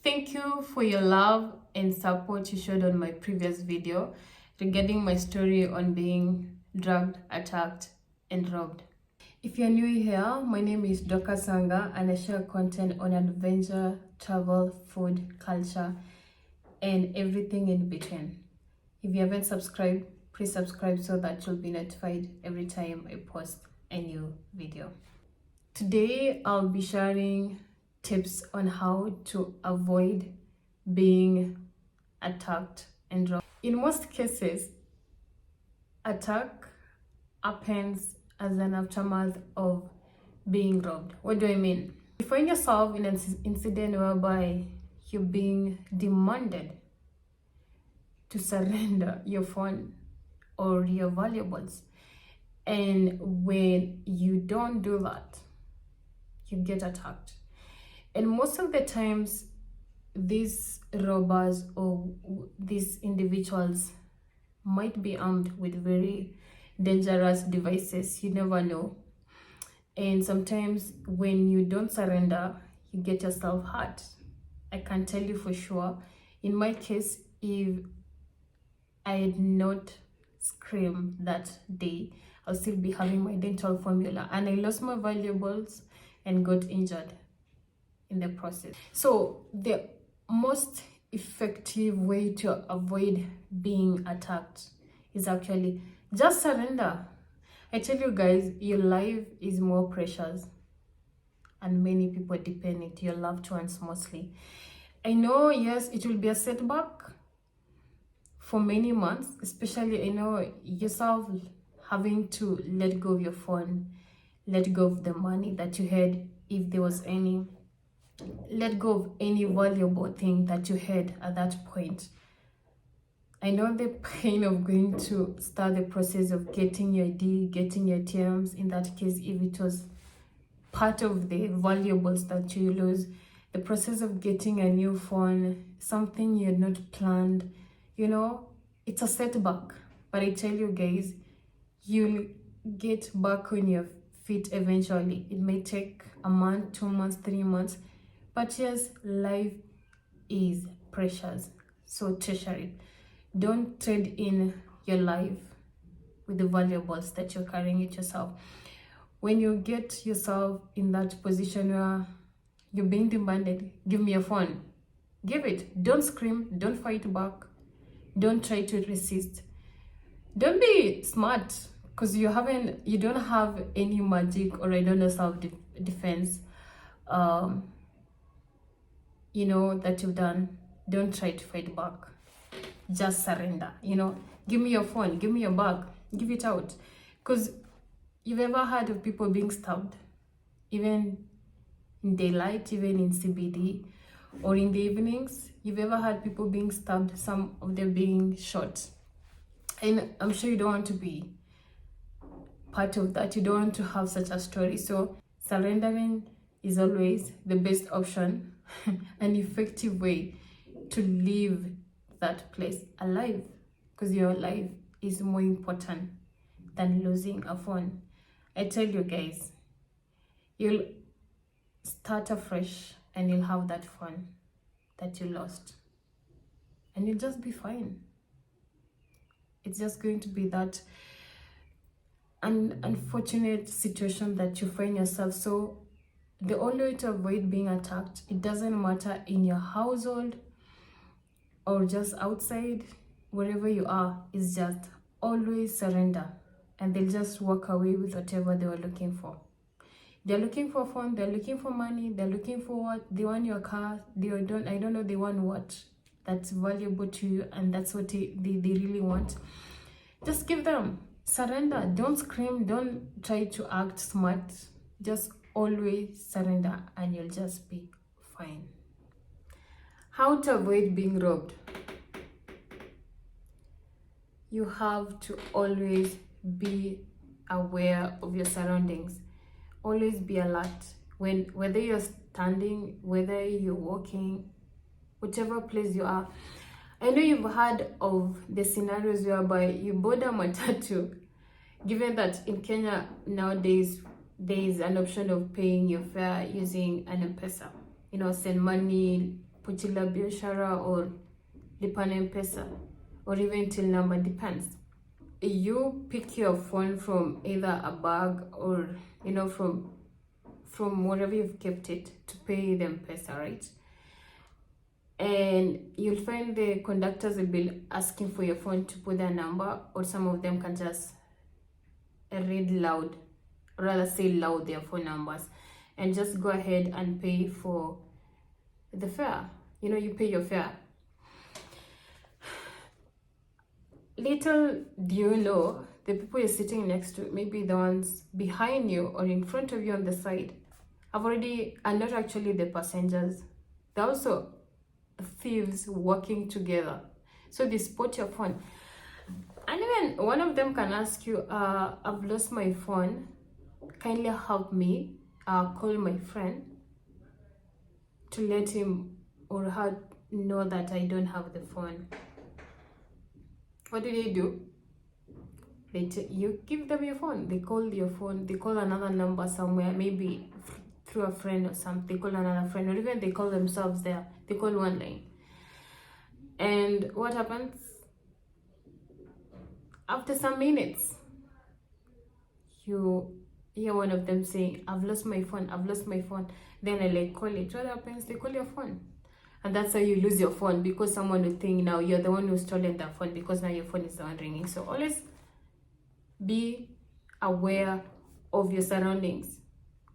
Thank you for your love and support you showed on my previous video regarding my story on being drugged, attacked, and robbed. If you're new here, my name is Doka Sanga and I share content on adventure, travel, food, culture, and everything in between. If you haven't subscribed, please subscribe so that you'll be notified every time I post a new video. Today, I'll be sharing tips on how to avoid being attacked and robbed. In most cases, attack happens as an aftermath of being robbed. What do I mean? You find yourself in an incident whereby you're being demanded to surrender your phone or your valuables, and when you don't do that, you get attacked. And most of the times, these robbers or these individuals might be armed with very dangerous devices. You never know. And sometimes when you don't surrender, you get yourself hurt. I can tell you for sure. In my case, if I had not screamed that day, I'll still be having my dental formula, and I lost my valuables and got injured in the process. So the most effective way to avoid being attacked is actually just surrender. I tell you guys, your life is more precious and many people depend on your loved ones mostly. I know, yes, it will be a setback for many months, especially I know yourself having to let go of your phone, let go of the money that you had, if there was any, let go of any valuable thing that you had at that point. I know the pain of going to start the process of getting your ID, getting your terms. In that case, if it was part of the valuables that you lose, the process of getting a new phone, something you had not planned, it's a setback. But I tell you guys, you'll get back on your feet eventually. It may take a month, 2 months, 3 months, but yes, life is precious, so treasure it. Don't trade in your life with the valuables that you're carrying it yourself. When you get yourself in that position where you're being demanded, give me your phone, give it. Don't scream, don't fight back, don't try to resist. Don't be smart because you don't have any magic or I don't know self-defense that you've done. Don't try to fight back, just surrender. Give me your phone, give me your bag, give it out. Because you've ever heard of people being stabbed, even in daylight, even in CBD, or in the evenings? You've ever had people being stabbed, some of them being shot? And I'm sure you don't want to be part of that. You don't want to have such a story. So surrendering is always the best option, an effective way to leave that place alive, because your life is more important than losing a phone. I tell you guys, you'll start afresh and you'll have that phone that you lost and you'll just be fine. It's just going to be that unfortunate situation that you find yourself. So the only way to avoid being attacked, it doesn't matter in your household or just outside, wherever you are, is just always surrender, and they'll just walk away with whatever they were looking for. They're looking for phone, they're looking for money, they're looking for what? They want your car, I don't know, they want what that's valuable to you, and that's what they really want. Just give them. Surrender. Don't scream, don't try to act smart. Just always surrender and you'll just be fine. How to avoid being robbed? You have to always be aware of your surroundings. Always be alert. Whether you're standing, whether you're walking, whichever place you are. I know you've heard of the scenarios whereby you board a matatu, given that in Kenya nowadays there is an option of paying your fare using an M-Pesa. Send money Pochi la Biashara or Lipa na M-Pesa or even till number, depends. You pick your phone from either a bag or from wherever you've kept it to pay the M-Pesa, right? And you'll find the conductors will be asking for your phone to put their number, or some of them can just read loud, or rather say loud their phone numbers, and just go ahead and pay for the fare. You pay your fare. Little do you know, the people you're sitting next to, maybe the ones behind you or in front of you on the side, are not actually the passengers. They're also thieves working together. So they spot your phone. And even one of them can ask you, I've lost my phone. Kindly help me call my friend to let him or her know that I don't have the phone. What do? You give them your phone. They call your phone. They call another number somewhere, maybe through a friend or something. They call another friend, or even they call themselves there. They call one line. And what happens? After some minutes, you hear one of them saying, I've lost my phone. Then I call it. What happens? They call your phone. And that's how you lose your phone, because someone will think now you're the one who's stolen their phone, because now your phone is the one ringing. So always be aware of your surroundings.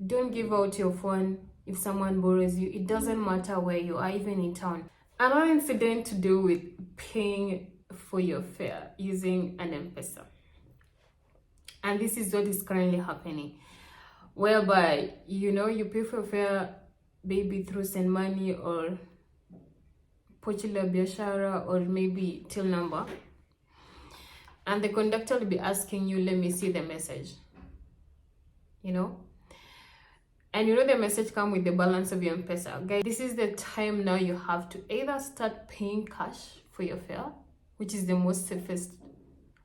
Don't give out your phone if someone borrows you. It doesn't matter where you are, even in town. Another incident to do with paying for your fare using an M-Pesa. And this is what is currently happening, whereby you pay for fare maybe through Send Money or Pochi la Biashara or maybe till number, and the conductor will be asking you, let me see the message, and the message come with the balance of your M-Pesa. Guys, this is the time now you have to either start paying cash for your fare, which is the most safest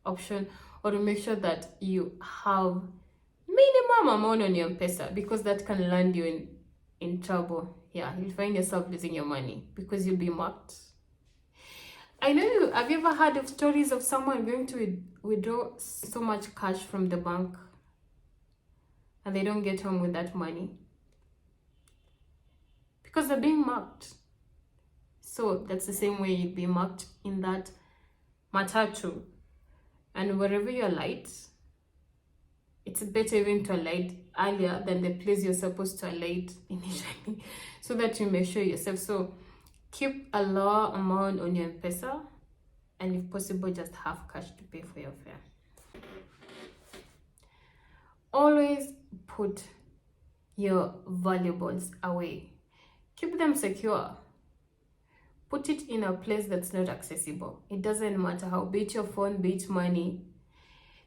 option, or to make sure that you have minimum amount on your M-Pesa, because that can land you in trouble. Yeah, you'll find yourself losing your money because you'll be marked. I know have you ever heard of stories of someone going to withdraw so much cash from the bank and they don't get home with that money? Because they're being marked. So that's the same way you'd be marked in that matatu. And wherever you alight, it's better even to alight earlier than the place you're supposed to alight initially, so that you make sure yourself. So keep a low amount on your M-Pesa, and if possible, just have cash to pay for your fare. Always put your valuables away. Keep them secure. Put it in a place that's not accessible. It doesn't matter how, be it your phone, be it money.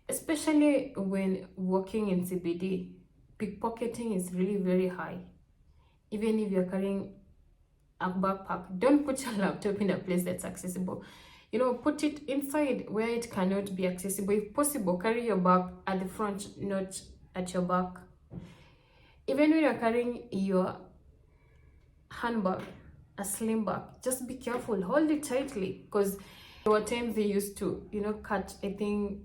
Especially when working in CBD, pickpocketing is really very high. Even if you're carrying a backpack, don't put your laptop in a place that's accessible. Put it inside where it cannot be accessible. If possible, carry your bag at the front, not at your back. Even when you're carrying your handbag, a slim bag, just be careful. Hold it tightly, because there were times they used to, cut, I think,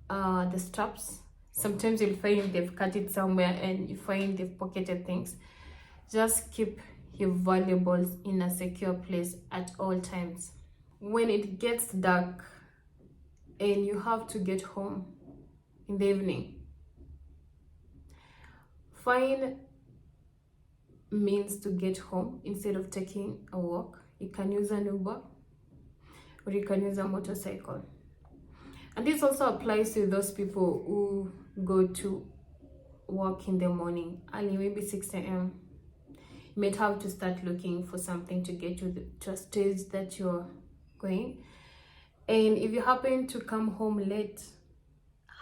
the straps. Sometimes you'll find they've cut it somewhere and you find they've pocketed things. Just keep your valuables in a secure place at all times. When it gets dark and you have to get home in the evening, find means to get home instead of taking a walk. You can use an Uber or you can use a motorcycle. And this also applies to those people who go to work in the morning, early, maybe 6 a.m. You might have to start looking for something to get you to a stage that you're going. And if you happen to come home late,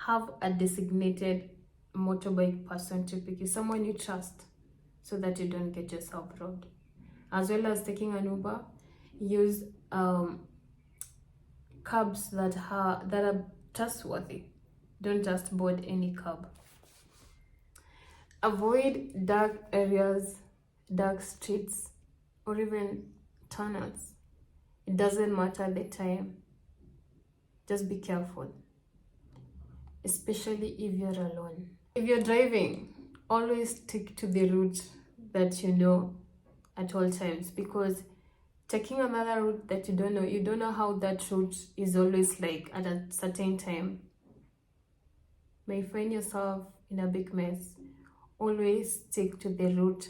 have a designated motorbike person to pick you, someone you trust, so that you don't get yourself robbed. As well as taking an Uber, use cabs that are trustworthy. Don't just board any cab. Avoid dark areas, dark streets, or even turnouts. It doesn't matter the time. Just be careful, especially if you're alone. If you're driving, always stick to the route that you know at all times, because taking another route that you don't know how that route is always like at a certain time. May find yourself in a big mess. Always stick to the route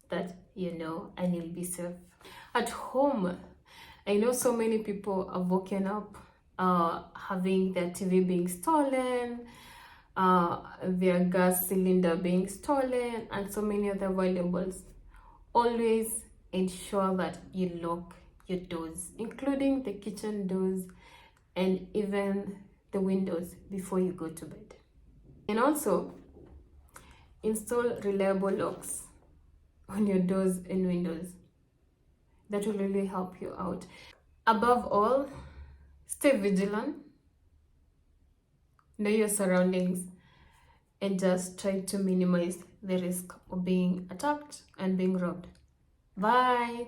that you know and you'll be safe. At home, I know so many people have woken up having their TV being stolen, their gas cylinder being stolen, and so many other valuables. Always ensure that you lock your doors, including the kitchen doors and even the windows before you go to bed. And also, install reliable locks on your doors and windows. That will really help you out. Above all, stay vigilant, know your surroundings, and just try to minimize the risk of being attacked and being robbed. Bye.